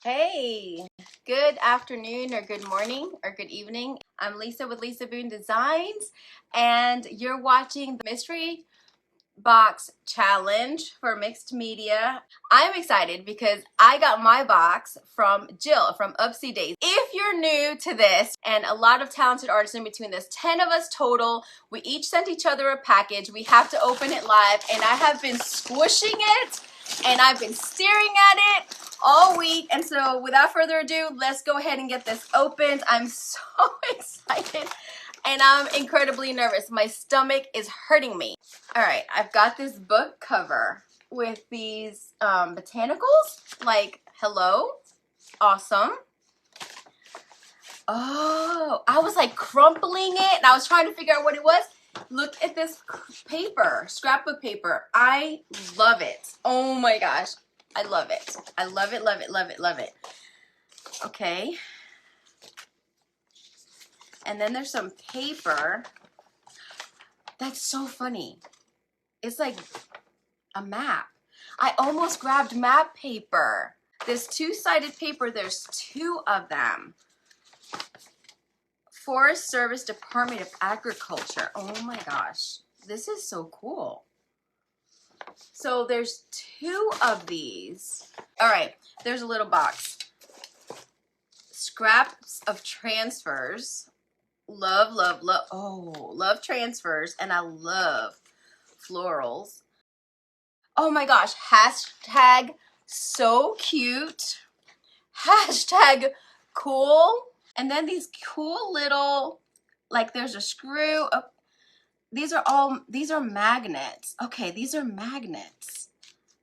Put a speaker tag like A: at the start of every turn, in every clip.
A: Hey, good afternoon or good morning or good evening. I'm Lisa with Lisa Boone Designs, and you're watching the Mystery Box Challenge for Mixed Media. I'm excited because I got my box from Jill from Upsy Daisy. If you're new to this, and a lot of talented artists in between this, 10 of us total, we each sent each other a package. We have to open it live, and I have been squishing it and I've been staring at it all week. And so without further ado, let's go ahead and get this opened. I'm so excited and I'm incredibly nervous. My stomach is hurting me. All right, I've got this book cover with these botanicals. Like, hello, awesome. Oh, I was like crumpling it and I was trying to figure out what it was. Look at this paper, scrapbook paper. I love it. Oh my gosh, I love it. I love it, love it, love it, love it. Okay. And then there's some paper. That's so funny. It's like a map. I almost grabbed map paper. This two-sided paper, there's two of them. Forest Service Department of Agriculture. Oh my gosh, this is so cool. So there's two of these. All right, there's a little box. Scraps of transfers. Love, love, love. Oh, love transfers, and I love florals. Oh my gosh, hashtag so cute. Hashtag cool. And then these cool little, like there's a screw. Oh, these are magnets. Okay, these are magnets.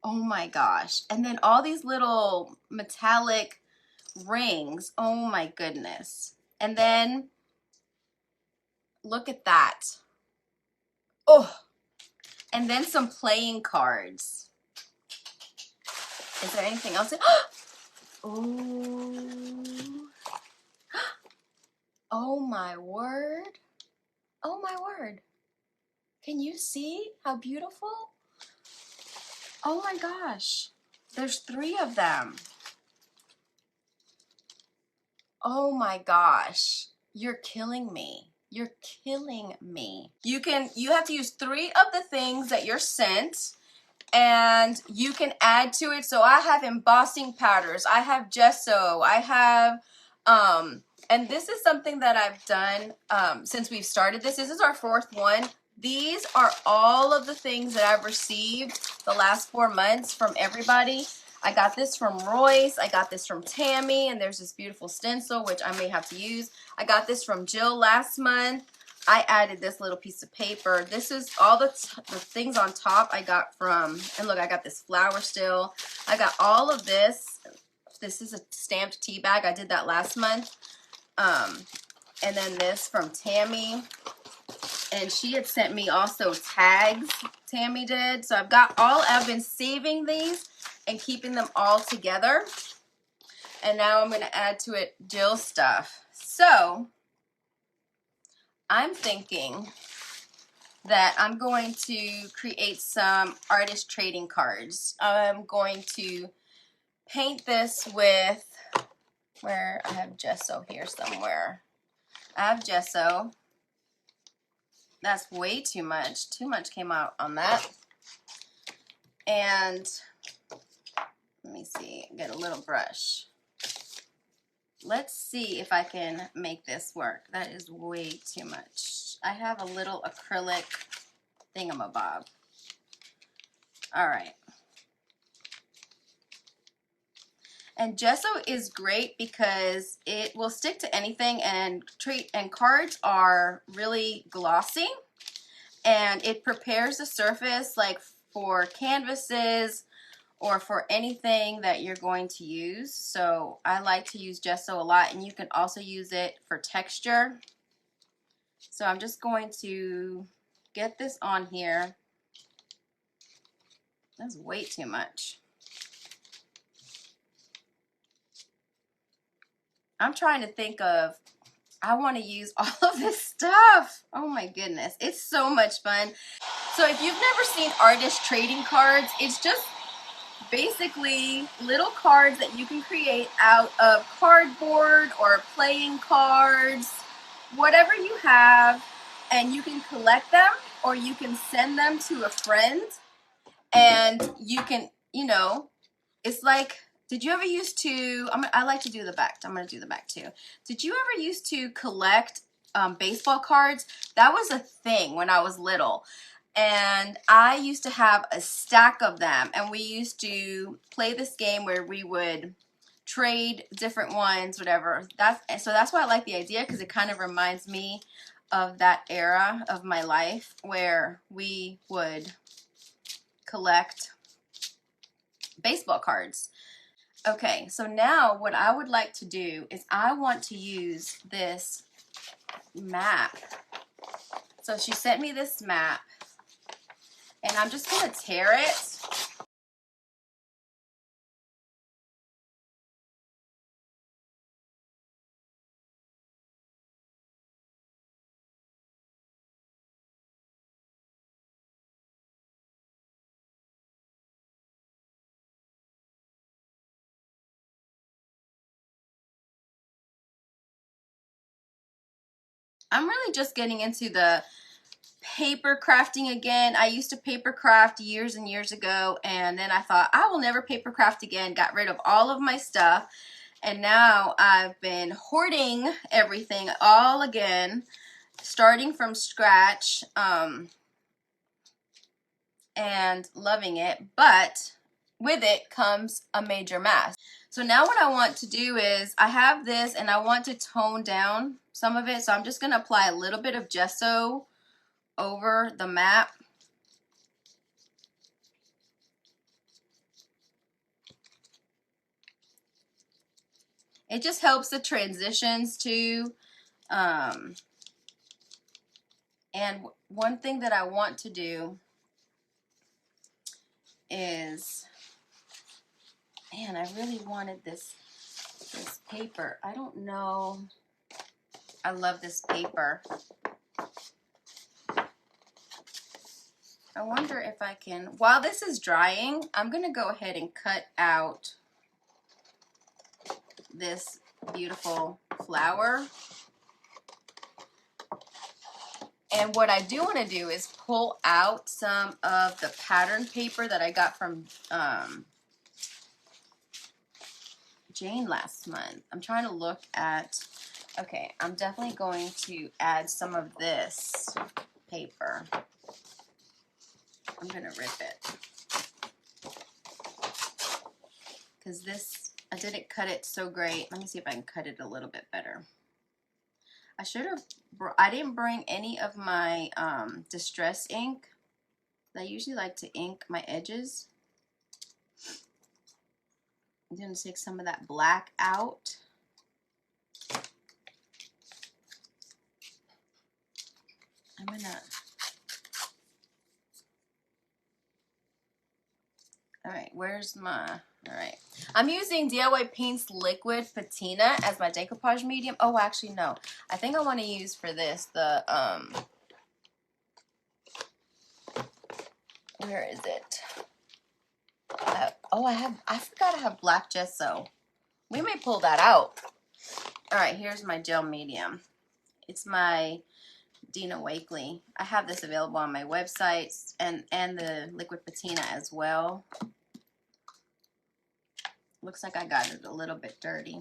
A: Oh my gosh. And then all these little metallic rings. Oh my goodness. And then look at that. Oh, and then some playing cards. Is there anything else? Oh. Oh my word. Oh my word. Can you see how beautiful? Oh my gosh. There's three of them. Oh my gosh. You're killing me. You're killing me. You have to use three of the things that you're sent, and you can add to it. So I have embossing powders. I have gesso. I have, and this is something that I've done since we've started this. This is our fourth one. These are all of the things that I've received the last 4 months from everybody. I got this from Royce. I got this from Tammy, and there's this beautiful stencil, which I may have to use. I got this from Jill last month. I added this little piece of paper. This is all the things on top I got from, and look, I got this flower still. I got all of this. This is a stamped tea bag. I did that last month. And then this from Tammy. And she had sent me also tags, Tammy did. So I've been saving these and keeping them all together. And now I'm going to add to it Jill stuff. So I'm thinking that I'm going to create some artist trading cards. I'm going to paint this with, where I have gesso here somewhere. I have gesso. That's way too much. Too much came out on that. And let me see, get a little brush. Let's see if I can make this work. That is way too much. I have a little acrylic thingamabob. All right. And gesso is great because it will stick to anything, and cards are really glossy, and it prepares the surface like for canvases or for anything that you're going to use. So I like to use gesso a lot, and you can also use it for texture. So I'm just going to get this on here. That's way too much. I'm trying to think of, I want to use all of this stuff. Oh my goodness. It's so much fun. So if you've never seen artist trading cards, it's just basically little cards that you can create out of cardboard or playing cards, whatever you have, and you can collect them or you can send them to a friend, and you can, you know, it's like, did you ever used to, I like to do the back, I'm going to do the back too. Did you ever used to collect baseball cards? That was a thing when I was little. And I used to have a stack of them, and we used to play this game where we would trade different ones, whatever. So that's why I like the idea, because it kind of reminds me of that era of my life where we would collect baseball cards. Okay, so now what I would like to do is I want to use this map. So she sent me this map, and I'm just going to tear it. I'm really just getting into the paper crafting again. I used to paper craft years and years ago, and then I thought I will never paper craft again, got rid of all of my stuff, and now I've been hoarding everything all again, starting from scratch, and loving it, but with it comes a major mess. So now what I want to do is, I have this and I want to tone down some of it, so I'm just going to apply a little bit of gesso over the map. It just helps the transitions too. And one thing that I want to do is, man, I really wanted this paper. I don't know. I love this paper. I wonder if I can, while this is drying, I'm going to go ahead and cut out this beautiful flower. And what I do want to do is pull out some of the pattern paper that I got from Jane last month. I'm trying to look at, okay, I'm definitely going to add some of this paper. I'm going to rip it, because this, I didn't cut it so great. Let me see if I can cut it a little bit better. I should have, I didn't bring any of my distress ink. I usually like to ink my edges. I'm going to take some of that black out. I'm going to, all right, where's my, all right. I'm using DIY Paints Liquid Patina as my decoupage medium. Oh, actually, no. I think I want to use for this the, where is it? Oh, I forgot I have black gesso. We may pull that out. All right, here's my gel medium. It's my Dina Wakley. I have this available on my website, and the liquid patina as well. Looks like I got it a little bit dirty.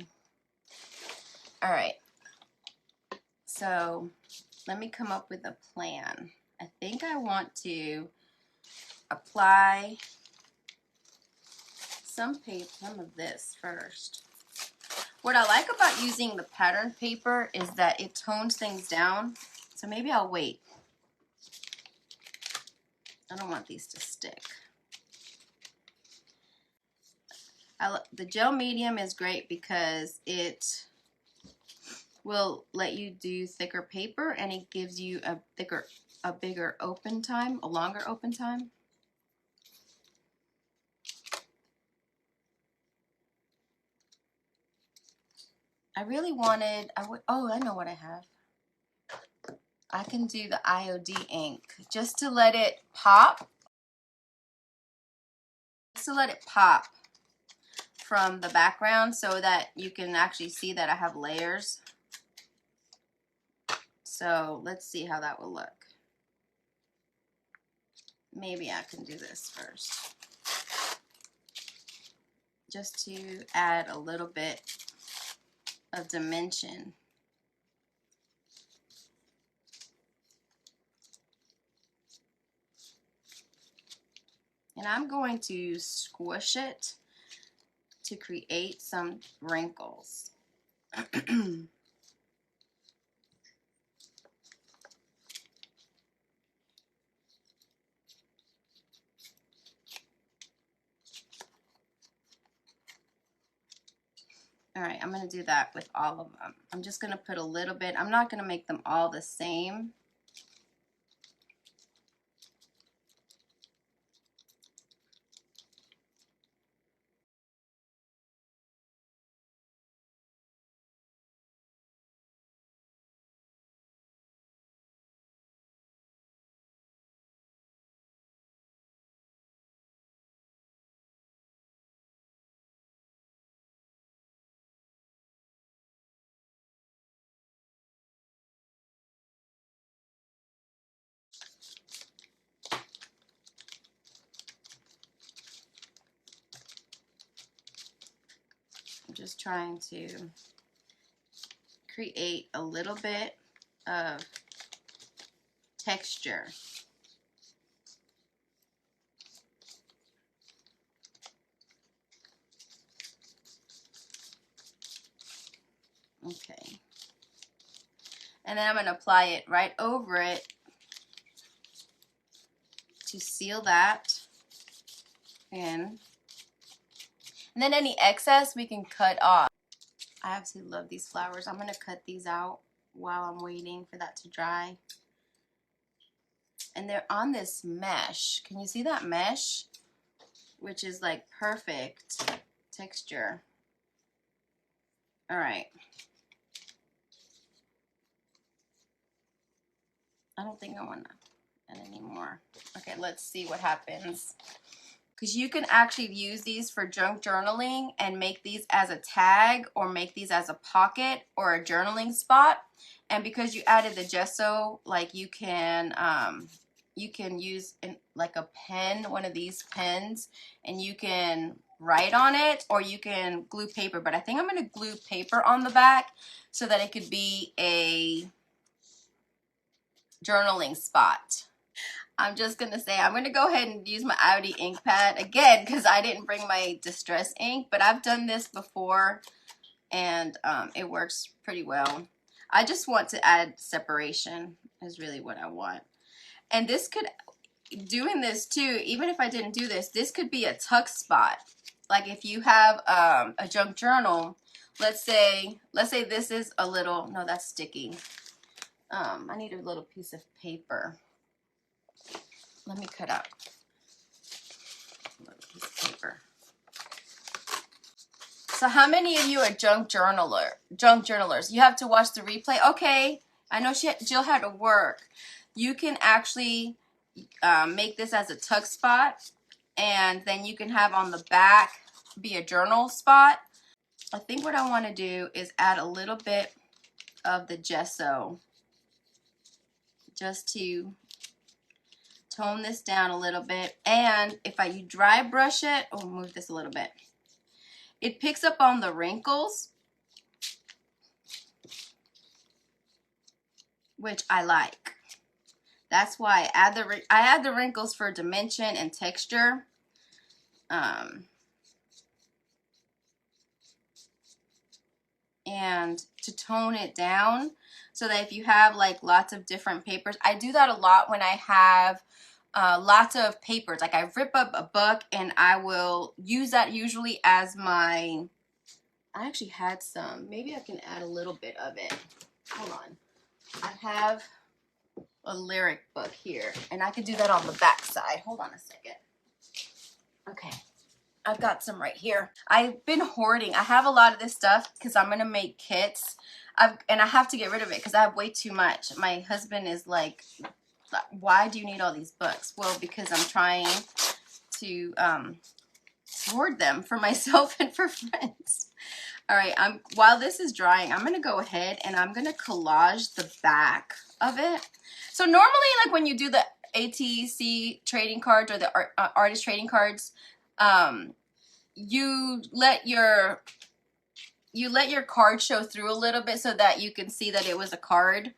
A: All right, so let me come up with a plan. I think I want to apply some of this first. What I like about using the pattern paper is that it tones things down. So maybe I'll wait. I don't want these to stick. The gel medium is great because it will let you do thicker paper, and it gives you a bigger open time, a longer open time. I really wanted, oh, I know what I have. I can do the IOD ink just to let it pop. to let it pop from the background so that you can actually see that I have layers. So let's see how that will look. Maybe I can do this first, just to add a little bit of dimension. And I'm going to squish it to create some wrinkles. All right, I'm going to do that with all of them. I'm just going to put a little bit. I'm not going to make them all the same. I'm just trying to create a little bit of texture. Okay. And then I'm going to apply it right over it to seal that in. And then any excess we can cut off. I absolutely love these flowers. I'm going to cut these out while I'm waiting for that to dry. And they're on this mesh. Can you see that mesh? Which is like perfect texture. All right. I don't think I want to add any more. Okay, let's see what happens. Because you can actually use these for junk journaling and make these as a tag or make these as a pocket or a journaling spot. And because you added the gesso, like you can use like a pen, one of these pens, and you can write on it, or you can glue paper. But I think I'm going to glue paper on the back so that it could be a journaling spot. I'm just going to say I'm going to go ahead and use my Audi ink pad again because I didn't bring my distress ink, but I've done this before and it works pretty well. I just want to add separation is really what I want. And this could, doing this too, even if I didn't do this, this could be a tuck spot. Like if you have a junk journal, let's say this is a little, no, that's sticky. I need a little piece of paper. Let me cut out a little piece of paper. So how many of you are junk journalers? You have to watch the replay. Okay, I know Jill had to work. You can actually make this as a tuck spot, and then you can have on the back be a journal spot. I think what I want to do is add a little bit of the gesso just to tone this down a little bit. And if you dry brush it, oh, move this a little bit. It picks up on the wrinkles, which I like. That's why I add the wrinkles for dimension and texture. And to tone it down so that if you have like lots of different papers, I do that a lot when I have lots of papers. Like I rip up a book and I will use that usually as my, I actually had some, maybe I can add a little bit of it. Hold on. I have a lyric book here and I could do that on the back side. Hold on a second. Okay. I've got some right here. I've been hoarding. I have a lot of this stuff because I'm going to make kits. And I have to get rid of it because I have way too much. My husband is like, why do you need all these books? Well, because I'm trying to hoard them for myself and for friends. All right, while this is drying, I'm gonna go ahead and I'm gonna collage the back of it. So normally, like when you do the ATC trading cards or the artist trading cards, you let your card show through a little bit so that you can see that it was a card.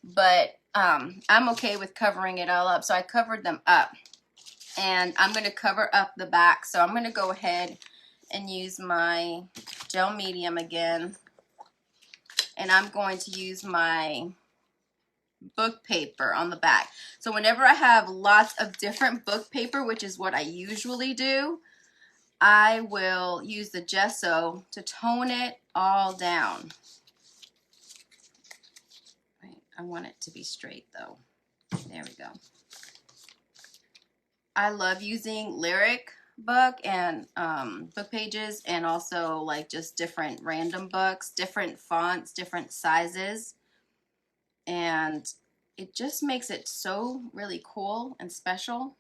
A: But I'm okay with covering it all up, so I covered them up. And I'm going to cover up the back, so I'm going to go ahead and use my gel medium again. And I'm going to use my book paper on the back. So whenever I have lots of different book paper, which is what I usually do, I will use the gesso to tone it all down. Right, I want it to be straight though. There we go. I love using lyric book and book pages, and also like just different random books, different fonts, different sizes, and it just makes it so really cool and special.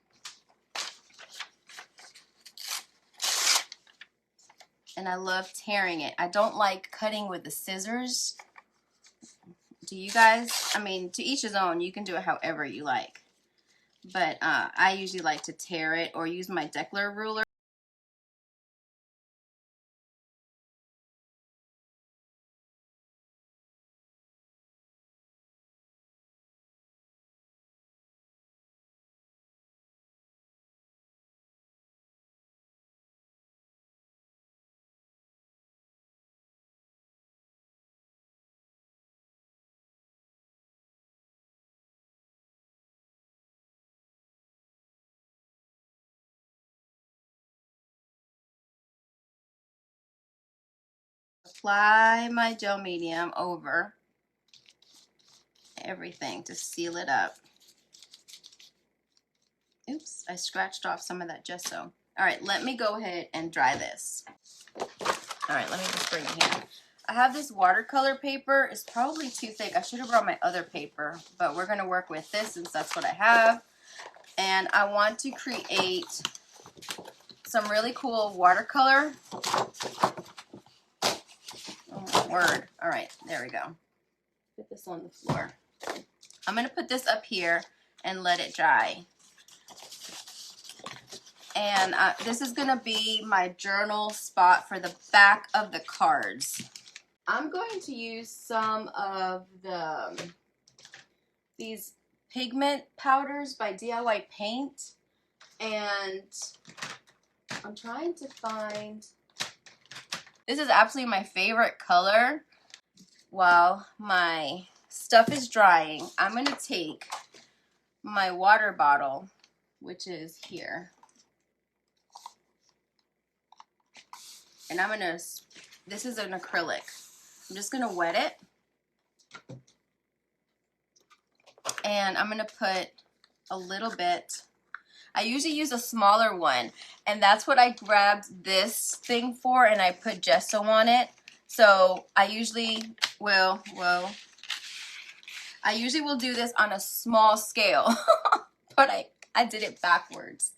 A: And I love tearing it. I don't like cutting with the scissors. Do you guys? I mean, to each his own. You can do it however you like. But I usually like to tear it or use my Decor ruler. Apply my gel medium over everything to seal it up. Oops, I scratched off some of that gesso. All right, let me go ahead and dry this. All right, let me just bring it here. I have this watercolor paper. It's probably too thick. I should have brought my other paper, but we're gonna work with this since that's what I have. And I want to create some really cool watercolor. Oh my word. All right, there we go. Put this on the floor. I'm gonna put this up here and let it dry. And this is gonna be my journal spot for the back of the cards. I'm going to use some of these pigment powders by DIY Paint, and I'm trying to find, this is absolutely my favorite color. While my stuff is drying, I'm going to take my water bottle, which is here, and I'm going to, this is an acrylic, I'm just going to wet it, and I'm going to put a little bit. I usually use a smaller one, and that's what I grabbed this thing for, and I put gesso on it. So I usually will do this on a small scale, but I did it backwards.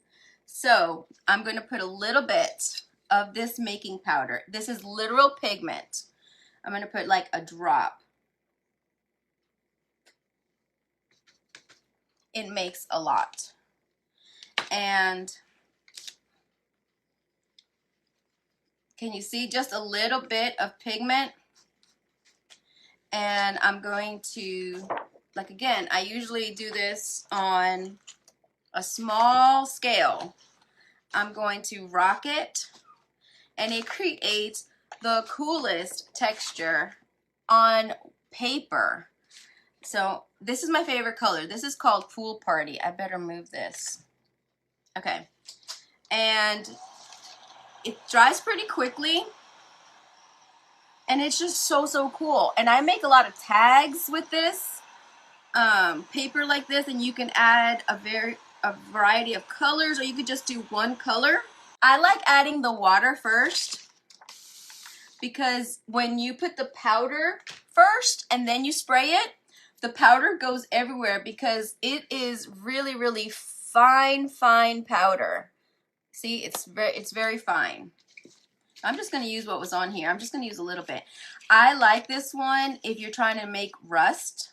A: So I'm going to put a little bit of this making powder. This is literal pigment. I'm going to put like a drop. It makes a lot. And can you see just a little bit of pigment? And I'm going to, like again, I usually do this on a small scale. I'm going to rock it, and it creates the coolest texture on paper. So this is my favorite color. This is called Pool Party. I better move this. Okay. And it dries pretty quickly, and it's just so cool. And I make a lot of tags with this paper like this, and you can add a variety of colors, or you could just do one color. I like adding the water first, because when you put the powder first and then you spray it, the powder goes everywhere because it is really fine powder. See, it's very fine. I'm just going to use what was on here. I'm just going to use a little bit. I like this one if you're trying to make rust.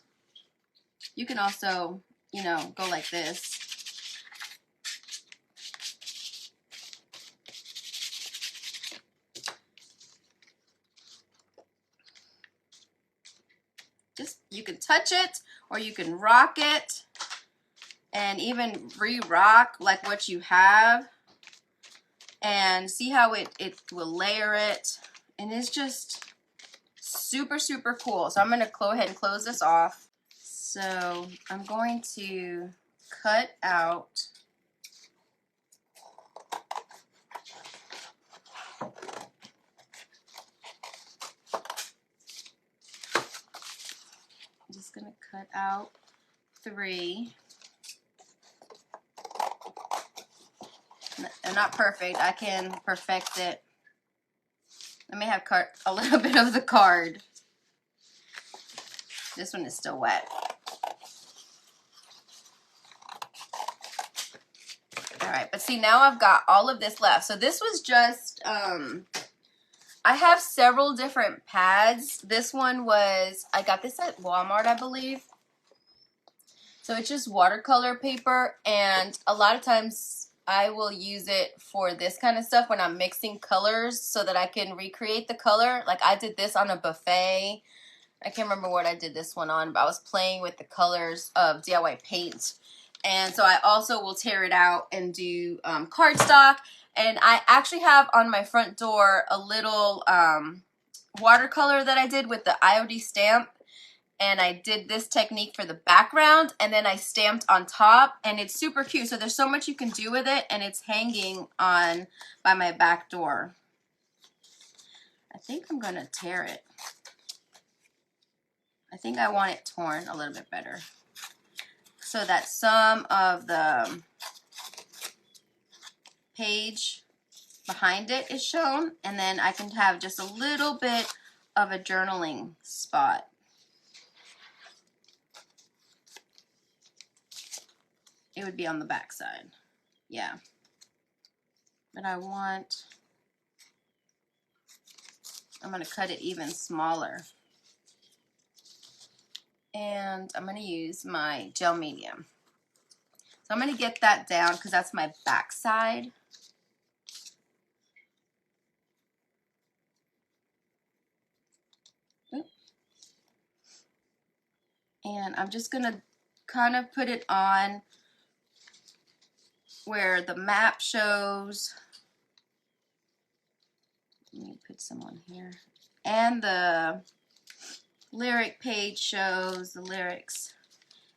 A: You can also, you know, go like this. Just, you can touch it or you can rock it and even re-rock like what you have. And see how it will layer it. And it's just super, super cool. So I'm going to go ahead and close this off. So I'm going to cut out I'm just going to cut out 3. They're not perfect. I can perfect it. I may have cut a little bit of the card. This one is still wet. Alright, but see, now I've got all of this left. So this was just, I have several different pads. This one was, I got this at Walmart, I believe. So it's just watercolor paper, and a lot of times I will use it for this kind of stuff when I'm mixing colors so that I can recreate the color. Like I did this on a buffet. I can't remember what I did this one on, but I was playing with the colors of DIY paint. And so I also will tear it out and do cardstock. And I actually have on my front door a little watercolor that I did with the IOD stamp. And I did this technique for the background, and then I stamped on top, and it's super cute. So there's so much you can do with it, and it's hanging on by my back door. I think I'm gonna tear it. I think I want it torn a little bit better so that some of the page behind it is shown, and then I can have just a little bit of a journaling spot. It would be on the back side. Yeah. But I'm going to cut it even smaller. And I'm going to use my gel medium. So I'm going to get that down because that's my back side. And I'm just going to kind of put it on where the map shows. Let me put some on here. And the lyric page shows the lyrics.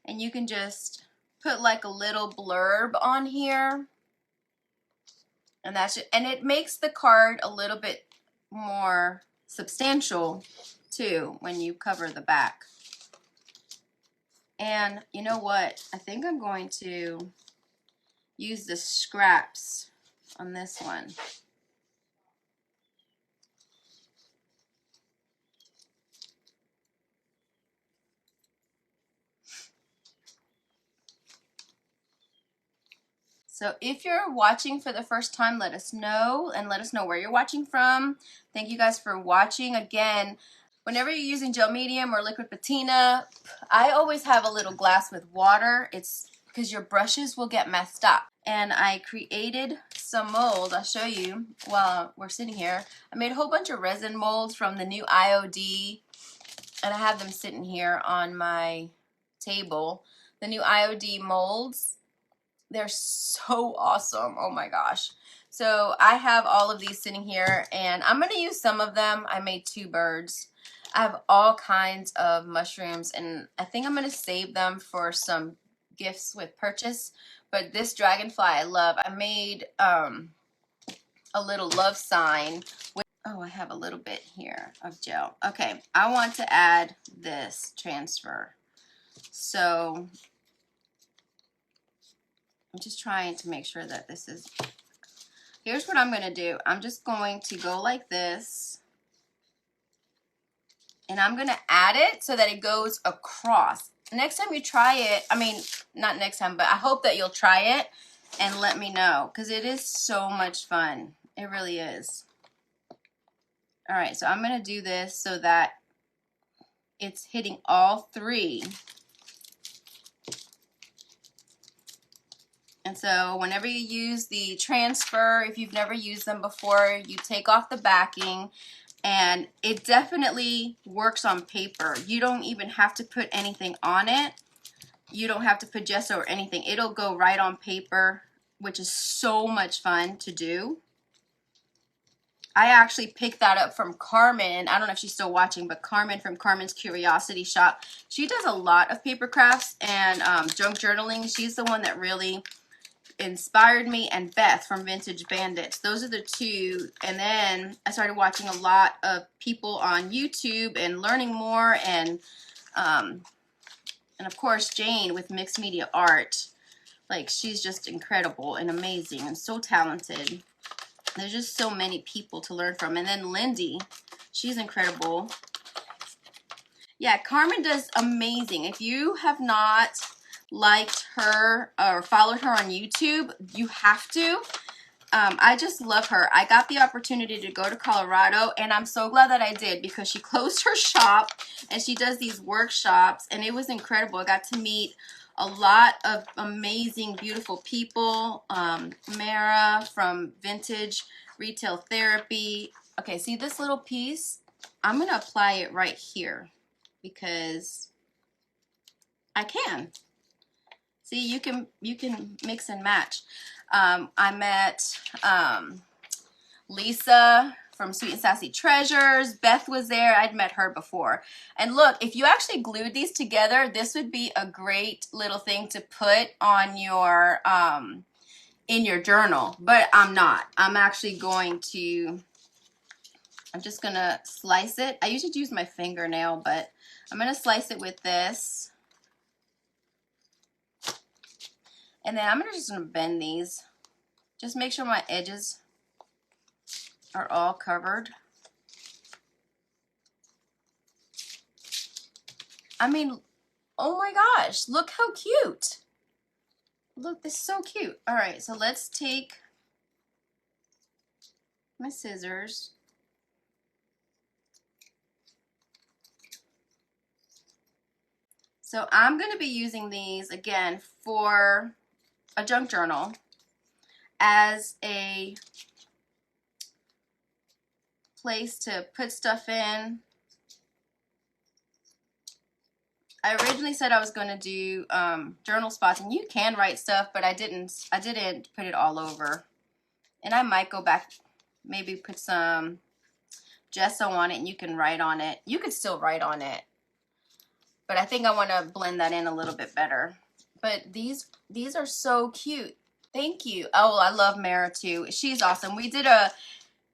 A: And you can just put like a little blurb on here. And that's it. And it makes the card a little bit more substantial too when you cover the back. And you know what? I think I'm going to use the scraps on this one. So if you're watching for the first time, let us know, and let us know where you're watching from. Thank you guys for watching. Again, whenever you're using gel medium or liquid patina, I always have a little glass with water. It's because your brushes will get messed up. And I created some mold. I'll show you while we're sitting here. I made a whole bunch of resin molds from the new IOD, and I have them sitting here on my table. The new IOD molds, they're so awesome. Oh my gosh. So I have all of these sitting here, and I'm going to use some of them. I made 2 birds. I have all kinds of mushrooms, and I think I'm going to save them for some gifts with purchase. But this dragonfly I love. I made a little love sign with, oh, I have a little bit here of gel. Okay, I want to add this transfer. So I'm just trying to make sure that this is, here's what I'm going to do. I'm just going to go like this, and I'm going to add it so that it goes across. Next time you try it, I mean, not next time, but I hope that you'll try it and let me know, because it is so much fun. It really is. All right, so I'm going to do this so that it's hitting all three. And so whenever you use the transfer, if you've never used them before, you take off the backing, and it definitely works on paper. You don't even have to put anything on it. You don't have to put gesso or anything. It'll go right on paper, which is so much fun to do. I actually picked that up from Carmen. I don't know if she's still watching, but Carmen from Carmen's Curiosity Shop. She does a lot of paper crafts and junk journaling. She's the one that really inspired me, and Beth from Vintage Bandits. Those are the two. And then I started watching a lot of people on YouTube and learning more, and of course Jane with Mixed Media Art. Like, she's just incredible and amazing and so talented. There's just so many people to learn from. And then Lindy, she's incredible. Yeah, Carmen does amazing. If you have not liked her or followed her on YouTube, you have to. I just love her. I got the opportunity to go to Colorado, and I'm so glad that I did, because she closed her shop and she does these workshops, and it was incredible. I got to meet a lot of amazing, beautiful people. Mara from Vintage Retail Therapy. Okay, see this little piece? I'm going to apply it right here because I can. See, you can mix and match. I met Lisa from Sweet and Sassy Treasures. Beth was there. I'd met her before. And look, if you actually glued these together, this would be a great little thing to put on your in your journal. But I'm not. I'm actually going to, I'm just going to slice it. I usually use my fingernail, but I'm going to slice it with this. And then I'm just going to bend these. Just make sure my edges are all covered. I mean, oh my gosh, look how cute. Look, this is so cute. All right, so let's take my scissors. So I'm going to be using these again for a junk journal as a place to put stuff in. I originally said I was going to do journal spots, and you can write stuff, but I didn't put it all over. And I might go back, maybe put some gesso on it, and you can write on it. You could still write on it, but I think I want to blend that in a little bit better. But these are so cute. Thank you. Oh, I love Mara too. She's awesome.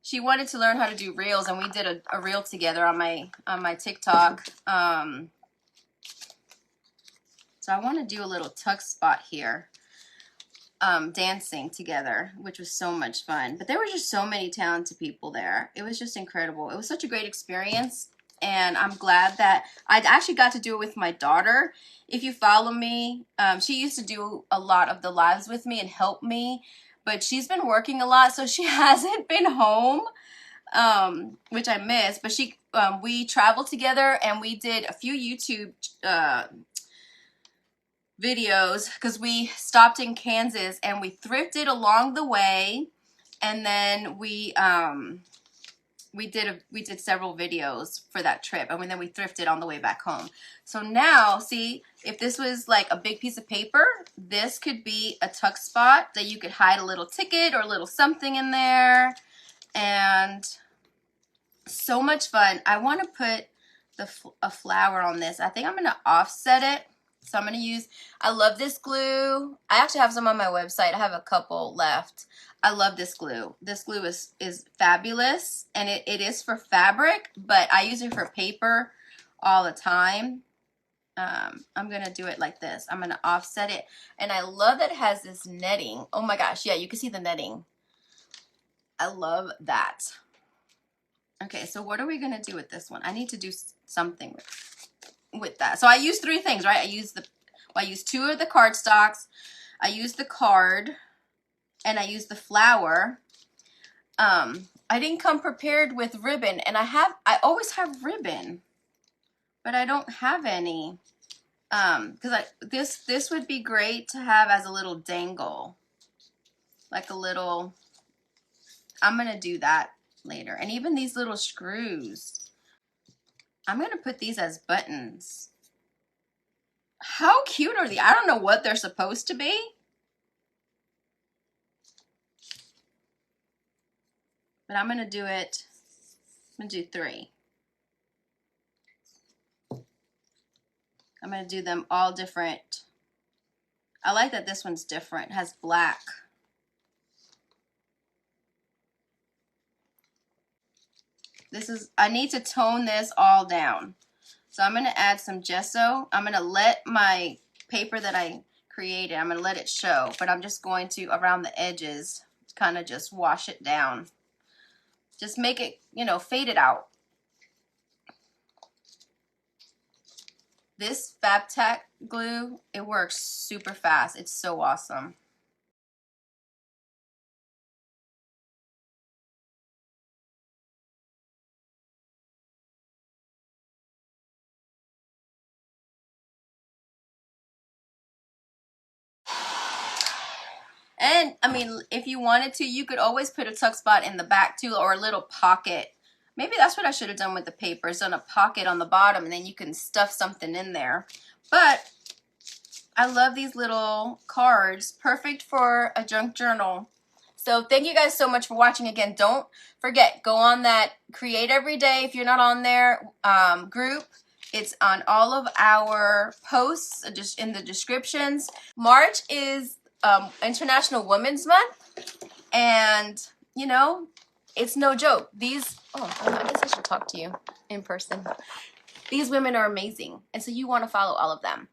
A: She wanted to learn how to do reels, and we did a reel together on my TikTok. So I want to do a little tuck spot here, dancing together, which was so much fun. But there were just so many talented people there. It was just incredible. It was such a great experience, and I'm glad that I actually got to do it with my daughter. If you follow me, she used to do a lot of the lives with me and help me, but she's been working a lot, so she hasn't been home, which I miss. But we traveled together, and we did a few YouTube videos, because we stopped in Kansas and we thrifted along the way, and then we did several videos for that trip, and then we thrifted on the way back home. So now, see, if this was like a big piece of paper, this could be a tuck spot that you could hide a little ticket or a little something in there, and so much fun. I want to put a flower on this. I think I'm going to offset it. So I'm going to use, I love this glue. I actually have some on my website. I have a couple left. I love this glue. This glue is fabulous, and it is for fabric, but I use it for paper all the time. I'm going to do it like this. I'm going to offset it, and I love that it has this netting. Oh my gosh, yeah, you can see the netting. I love that. Okay, so what are we going to do with this one? I need to do something with that. So I use 3 things, right? I use 2 of the cardstocks. I use the card. and I used the flower. I didn't come prepared with ribbon, and I always have ribbon, but I don't have any. Because this would be great to have as a little dangle, like a little. I'm gonna do that later, and even these little screws. I'm gonna put these as buttons. How cute are these? I don't know what they're supposed to be. But I'm gonna do it. I'm gonna do 3. I'm gonna do them all different. I like that this one's different. It has black. I need to tone this all down. So I'm gonna add some gesso. I'm gonna let my paper that I created, I'm gonna let it show, but I'm just going to, around the edges, kind of just wash it down. Just make it, you know, fade it out. This FabTech glue, it works super fast. It's so awesome. And I mean, if you wanted to, you could always put a tuck spot in the back too, or a little pocket. Maybe that's what I should have done with the paper, is done a pocket on the bottom, and then you can stuff something in there. But I love these little cards, perfect for a junk journal. So thank you guys so much for watching. Again, don't forget, go on that Create Every Day, if you're not on there, group. It's on all of our posts, just in the descriptions. March is International Women's Month, and you know, it's no joke. Oh, I guess I should talk to you in person. These women are amazing, and so you want to follow all of them.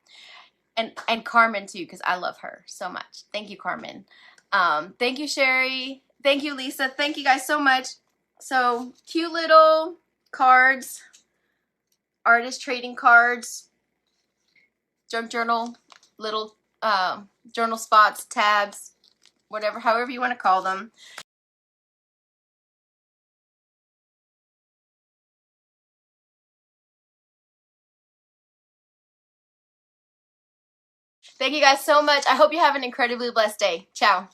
A: And Carmen too, because I love her so much. Thank you, Carmen. Thank you, Sherry. Thank you, Lisa. Thank you guys so much. So cute little cards, artist trading cards, junk journal, little journal spots, tabs, whatever, however you want to call them. Thank you guys so much. I hope you have an incredibly blessed day. Ciao.